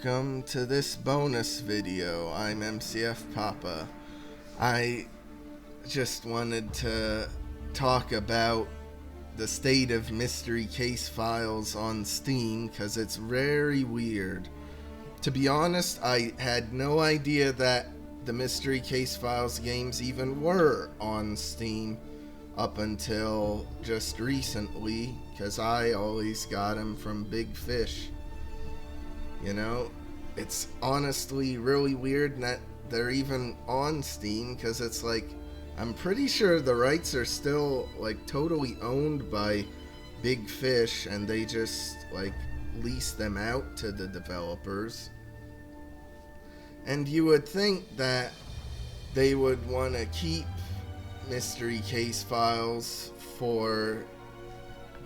welcome to this bonus video. I'm MCFPapa. I just wanted to talk about the state of mystery case files on Steam because it's very weird. To be honest, I had no idea that the mystery case files games even were on Steam up until just recently, because I always got them from Big Fish. You know, it's honestly really weird that they're even on Steam, because it's like, I'm pretty sure the rights are still like totally owned by Big Fish, and they just like lease them out to the developers. And you would think that they would want to keep mystery case files for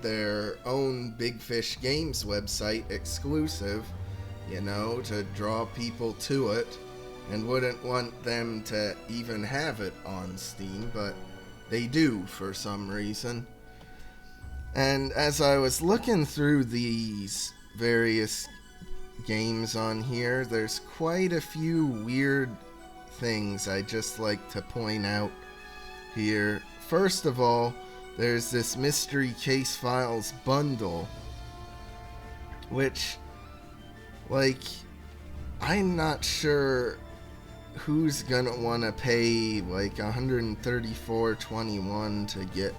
their own Big Fish Games website exclusive, you know, to draw people to it, and wouldn't want them to even have it on Steam, but they do for some reason. And as I was looking through these various games on here, there's quite a few weird things I just like to point out here. First of all, there's this mystery case files bundle, which, like, I'm not sure who's gonna want to pay like $134.21 to get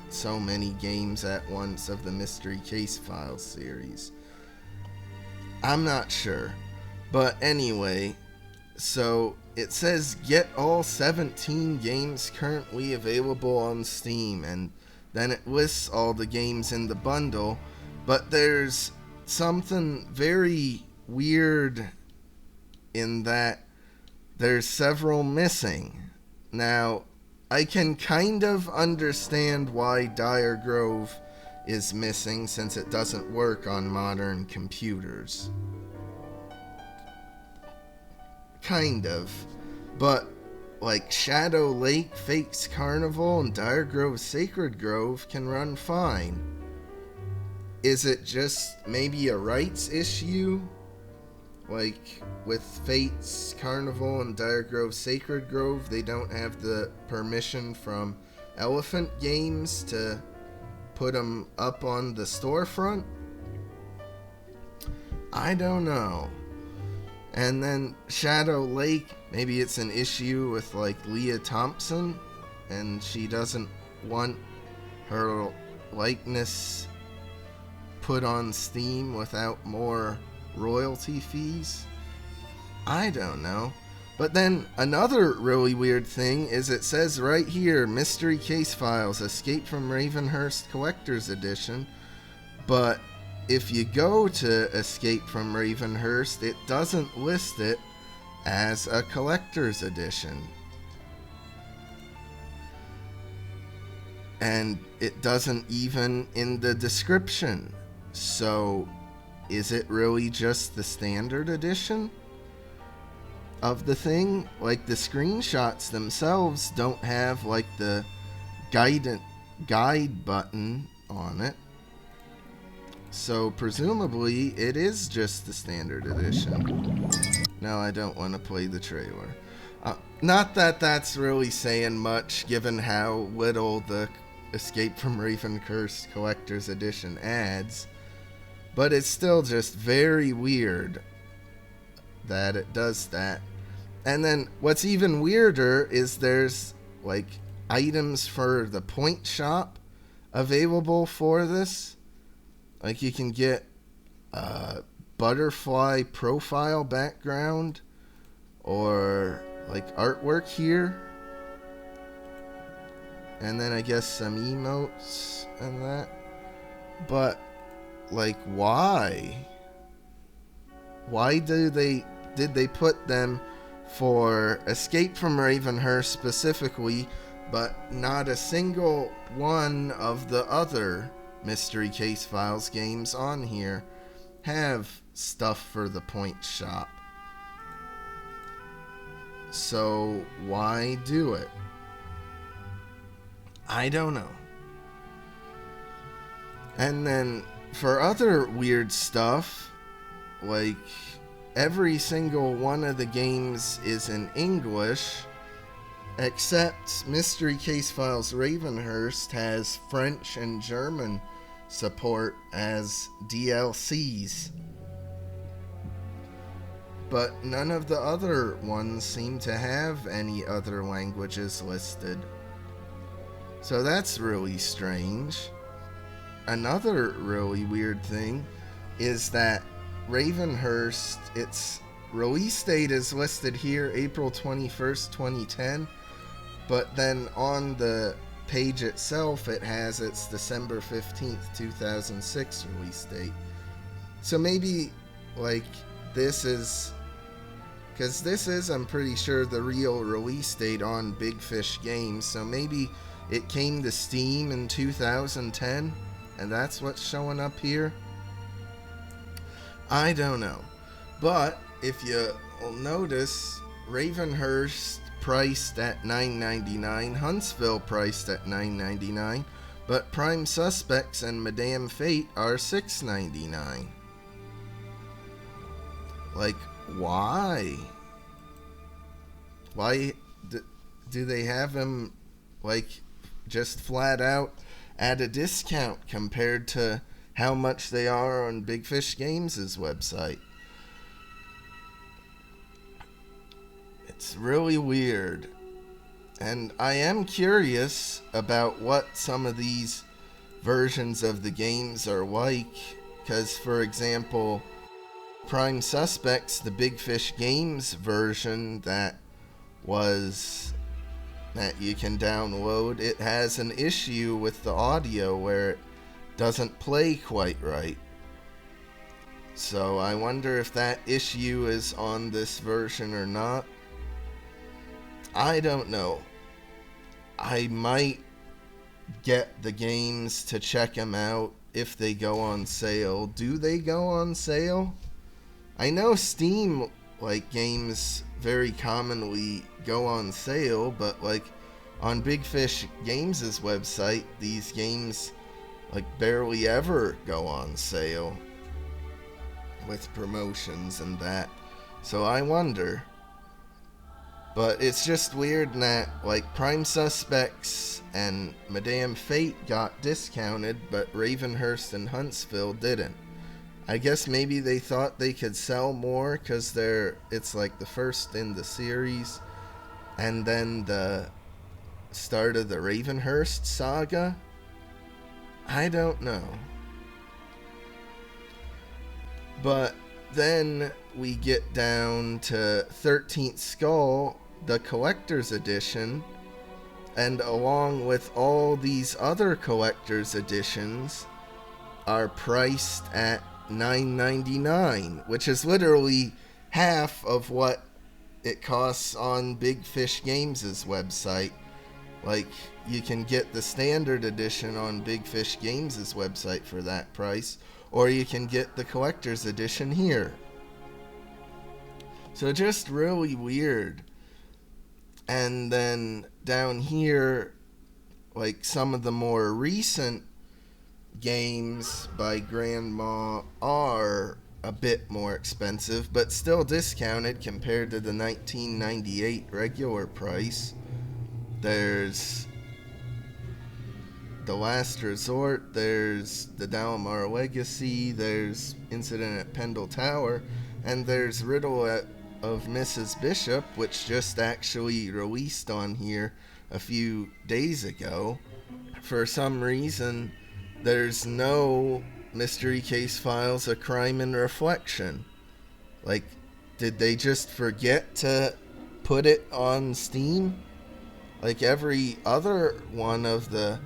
so many games at once of the mystery case files series. I'm not sure, but anyway, so it says get all 17 games currently available on Steam, and then it lists all the games in the bundle, but there's something very weird in that there's several missing. Now, I can kind of understand why Dire Grove is missing, since it doesn't work on modern computers. Kind of. But, like, Shadow Lake, Fates Carnival, and Dire Grove Sacred Grove can run fine. Is it just maybe a rights issue? Like, with Fates Carnival and Dire Grove Sacred Grove, they don't have the permission from Elephant Games to put them up on the storefront? I don't know. And then Shadow Lake, maybe it's an issue with like Leah Thompson, and she doesn't want her likeness put on Steam without more royalty fees. I don't know. But then another really weird thing is it says right here, Mystery Case Files, Escape from Ravenhurst Collector's Edition. But if you go to Escape from Ravenhurst, it doesn't list it as a collector's edition. And it doesn't even in the description. So, is it really just the standard edition of the thing? Like, the screenshots themselves don't have like the guide button on it, so presumably it is just the standard edition. No, I don't want to play the trailer. Not that that's really saying much, given how little the Escape from Ravenhurst Collector's Edition adds, but it's still just very weird that it does that. And then what's even weirder is there's like items for the point shop available for this. Like, you can get a butterfly profile background or like artwork here, and then I guess some emotes and that. But like, why did they put them for Escape from Ravenhurst specifically, but not a single one of the other Mystery Case Files games on here have stuff for the point shop? So why do it? I don't know. And then for other weird stuff, like every single one of the games is in English, except Mystery Case Files Ravenhurst has French and German support as DLCs. But none of the other ones seem to have any other languages listed. So that's really strange. Another really weird thing is that Ravenhurst, its release date is listed here, April 21st, 2010, but then on the page itself it has its December 15th, 2006 release date. So maybe, like, this is, because this is, I'm pretty sure, the real release date on Big Fish Games, so maybe it came to Steam in 2010, and that's what's showing up here. I don't know. But if you will notice, Ravenhurst priced at $9.99, Huntsville priced at $9.99, but Prime Suspects and Madame Fate are $6.99. Like, why? Why do they have them, like, just flat out at a discount compared to how much they are on Big Fish Games' website? It's really weird. And I am curious about what some of these versions of the games are like. Because, for example, Prime Suspects, the Big Fish Games version that you can download, it has an issue with the audio where it doesn't play quite right. So I wonder if that issue is on this version or not. I don't know. I might get the games to check them out if they go on sale. Do they go on sale? I know Steam, like, games very commonly go on sale, but, like, on Big Fish Games' website, these games, like, barely ever go on sale with promotions and that. So I wonder. But it's just weird that, like, Prime Suspects and Madame Fate got discounted, but Ravenhurst and Huntsville didn't. I guess maybe they thought they could sell more because it's like the first in the series, and then the start of the Ravenhurst saga. I don't know. But then we get down to 13th Skull, the collector's edition, and along with all these other collector's editions are priced at $9.99, which is literally half of what it costs on Big Fish Games' website. Like, you can get the standard edition on Big Fish Games' website for that price, or you can get the collector's edition here. So just really weird. And then down here, like, some of the more recent games by Grandma are a bit more expensive, but still discounted compared to the $19.98 regular price. There's The Last Resort, there's The Dalamar Legacy, there's Incident at Pendle Tower, and there's Riddle of Mrs. Bishop, which just actually released on here a few days ago. For some reason, there's no Mystery Case Files, A Crime in Reflection. Like, did they just forget to put it on Steam? Like every other one of the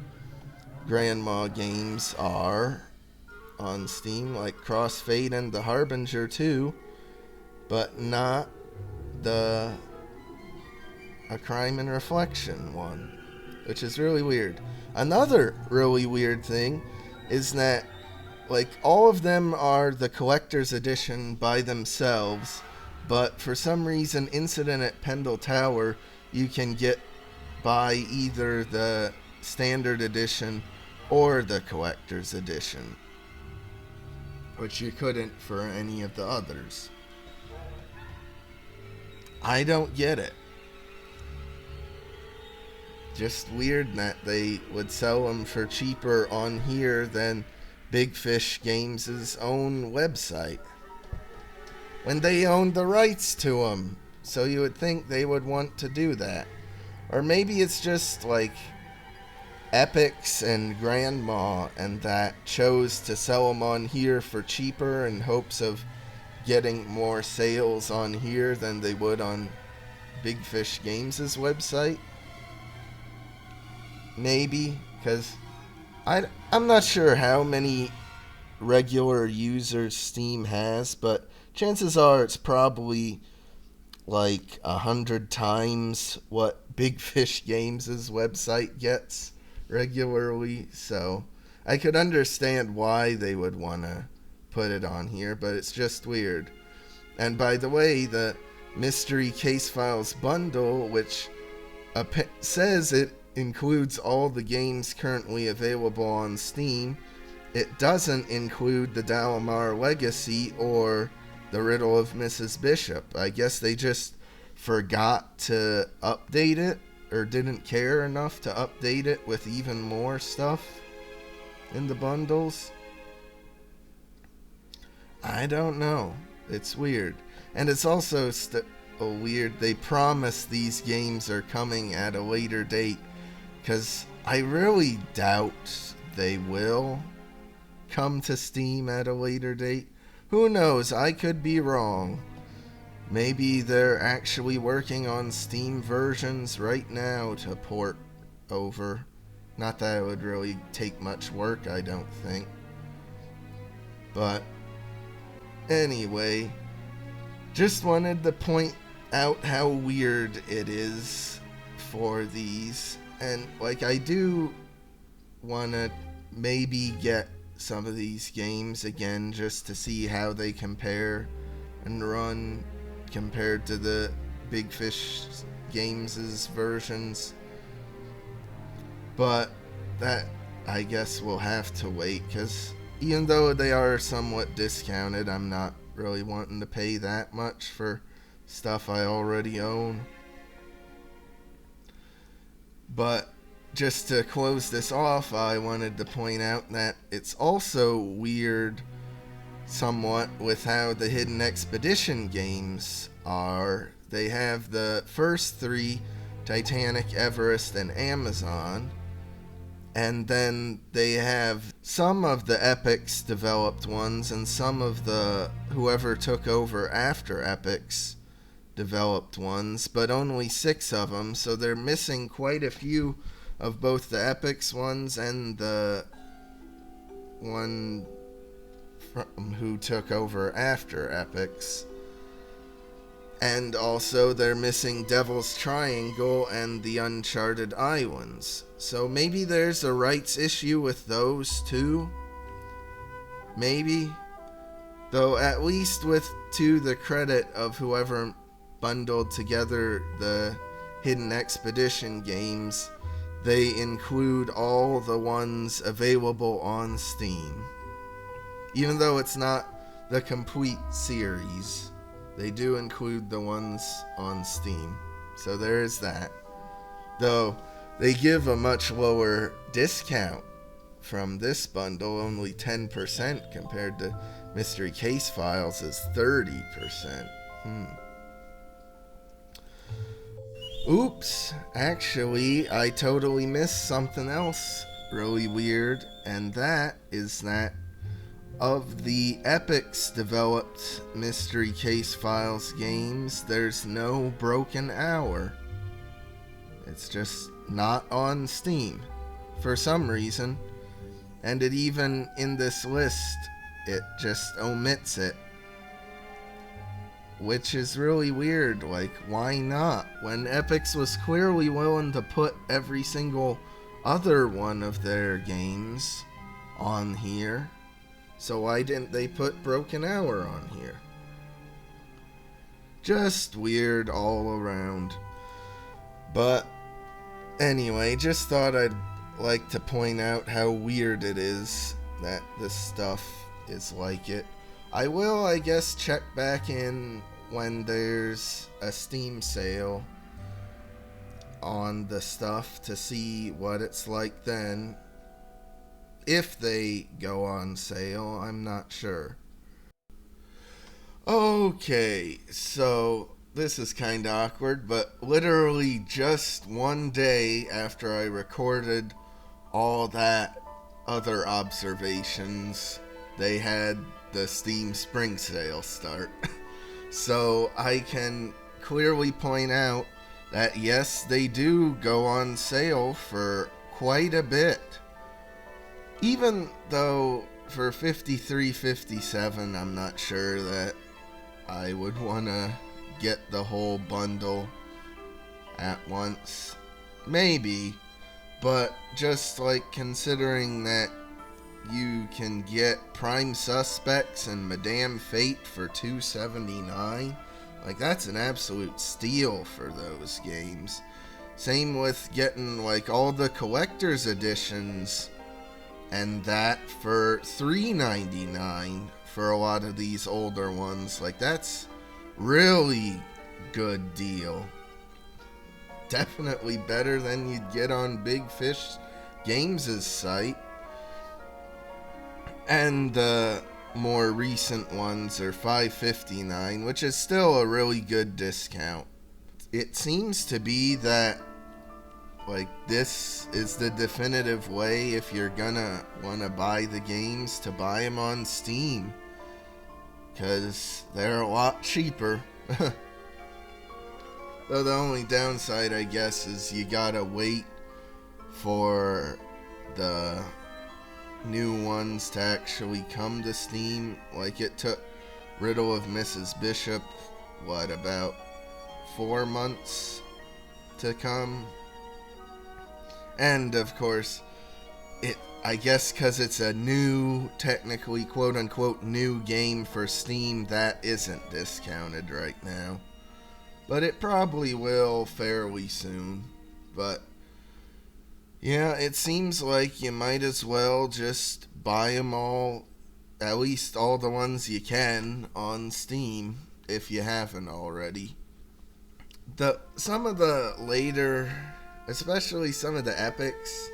Grandma games are on Steam, like Crossfade and The Harbinger 2, but not the A Crime in Reflection one, which is really weird. Another really weird thing is that, like, all of them are the collector's edition by themselves, but for some reason Incident at Pendle Tower you can get by either the standard edition or the collector's edition, which you couldn't for any of the others. I don't get it. Just weird that they would sell them for cheaper on here than Big Fish Games' own website, when they owned the rights to them. So you would think they would want to do that. Or maybe it's just like Epix and Grandma and that chose to sell them on here for cheaper in hopes of getting more sales on here than they would on Big Fish Games' website. Maybe, because I'm not sure how many regular users Steam has, but chances are it's probably like 100 times what Big Fish Games' website gets regularly. So I could understand why they would want to put it on here, but it's just weird. And by the way, the Mystery Case Files bundle, which says it includes all the games currently available on Steam, it doesn't include the Dalamar Legacy or the Riddle of Mrs. Bishop. I guess they just forgot to update it, or didn't care enough to update it with even more stuff in the bundles. I don't know. It's weird. And it's also weird they promise these games are coming at a later date, because I really doubt they will come to Steam at a later date. Who knows? I could be wrong. Maybe they're actually working on Steam versions right now to port over. Not that it would really take much work, I don't think. But anyway, just wanted to point out how weird it is for these. And like, I do want to maybe get some of these games again just to see how they compare and run compared to the Big Fish Games' versions. But that, I guess, will have to wait, because even though they are somewhat discounted, I'm not really wanting to pay that much for stuff I already own. But just to close this off, I wanted to point out that it's also weird somewhat with how the Hidden Expedition games are. They have the first three, Titanic, Everest, and Amazon, and then they have some of the Epix developed ones and some of the whoever took over after Epix developed ones, but only 6 of them, so they're missing quite a few of both the Epix ones and the one from who took over after Epix. And also they're missing Devil's Triangle and the Uncharted Islands. So maybe there's a rights issue with those too. Maybe. Though at least to the credit of whoever bundled together the Hidden Expedition games, they include all the ones available on Steam. Even though it's not the complete series, they do include the ones on Steam. So there is that. Though they give a much lower discount from this bundle, only 10% compared to Mystery Case Files is 30%. Oops, actually, I totally missed something else really weird, and that is that of the Epix developed Mystery Case Files games, there's no Broken Hour. It's just not on Steam for some reason, and it even in this list, it just omits it. Which is really weird. Like, why not? When Epix was clearly willing to put every single other one of their games on here. So why didn't they put Broken Hour on here? Just weird all around. But anyway, just thought I'd like to point out how weird it is that this stuff is like it. I will, I guess, check back in when there's a Steam sale on the stuff to see what it's like then. If they go on sale, I'm not sure. Okay, so this is kind of awkward, but literally just one day after I recorded all that other observations, they had the Steam Spring Sale start. So I can clearly point out that yes, they do go on sale for quite a bit. Even though for $53.57, I'm not sure that I would want to get the whole bundle at once. Maybe, but just like considering that you can get Prime Suspects and Madame Fate for $2.79, like that's an absolute steal for those games. Same with getting like all the collector's editions and that for $3.99 for a lot of these older ones. Like that's really good deal. Definitely better than you'd get on Big Fish Games' site. And the more recent ones are $5.59, which is still a really good discount. It seems to be that like this is the definitive way if you're gonna wanna buy the games to buy them on Steam, because they're a lot cheaper. Though the only downside, I guess, is you gotta wait for the new ones to actually come to Steam. Like it took Riddle of Mrs. Bishop, about 4 months to come? And of course, I guess because it's a new, technically quote-unquote new game for Steam, that isn't discounted right now. But it probably will fairly soon. But yeah, it seems like you might as well just buy them all, at least all the ones you can, on Steam, if you haven't already. Some of the later, especially some of the Epic's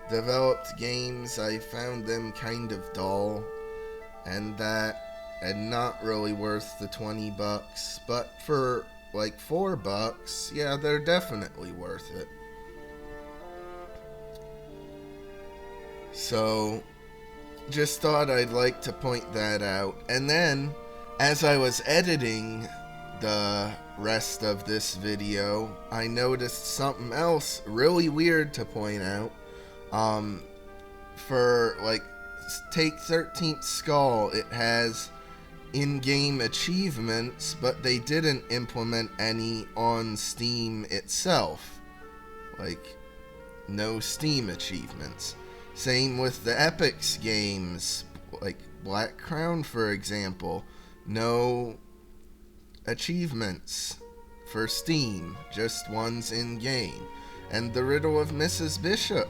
developed games, I found them kind of dull, and not really worth the $20. But for like $4, yeah, they're definitely worth it. So, just thought I'd like to point that out. And then, as I was editing the rest of this video, I noticed something else really weird to point out. For like take 13th Skull, it has in-game achievements, but they didn't implement any on Steam itself. Like no Steam achievements. Same with the Epic's games, like Black Crown for example, no achievements for Steam, just ones in-game. And the Riddle of Mrs. Bishop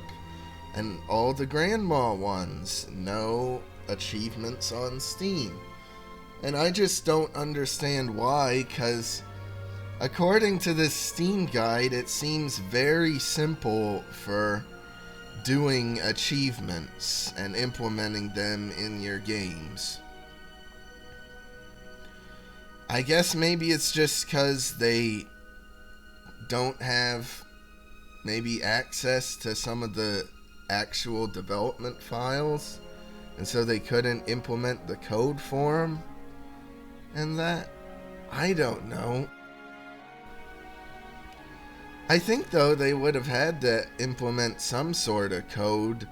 and all the Grandma ones, no achievements on Steam. And I just don't understand why, because according to this Steam guide, it seems very simple for doing achievements and implementing them in your games. I guess maybe it's just because they don't have maybe access to some of the actual development files, and so they couldn't implement the code for them, and that, I don't know. I think though they would have had to implement some sort of code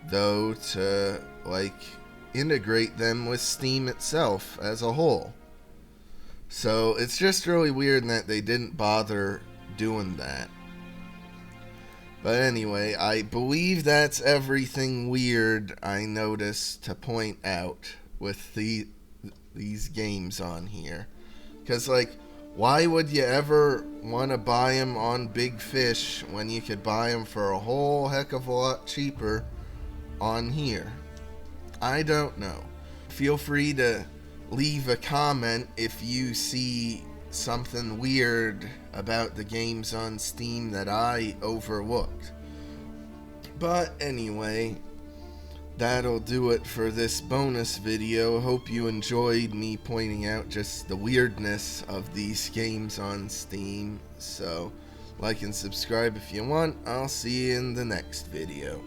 though to like integrate them with Steam itself as a whole. So it's just really weird that they didn't bother doing that. But anyway, I believe that's everything weird I noticed to point out with these games on here. Because, like, why would you ever want to buy them on Big Fish when you could buy them for a whole heck of a lot cheaper on here? I don't know. Feel free to leave a comment if you see something weird about the games on Steam that I overlooked. But anyway, that'll do it for this bonus video. Hope you enjoyed me pointing out just the weirdness of these games on Steam. So, like and subscribe if you want. I'll see you in the next video.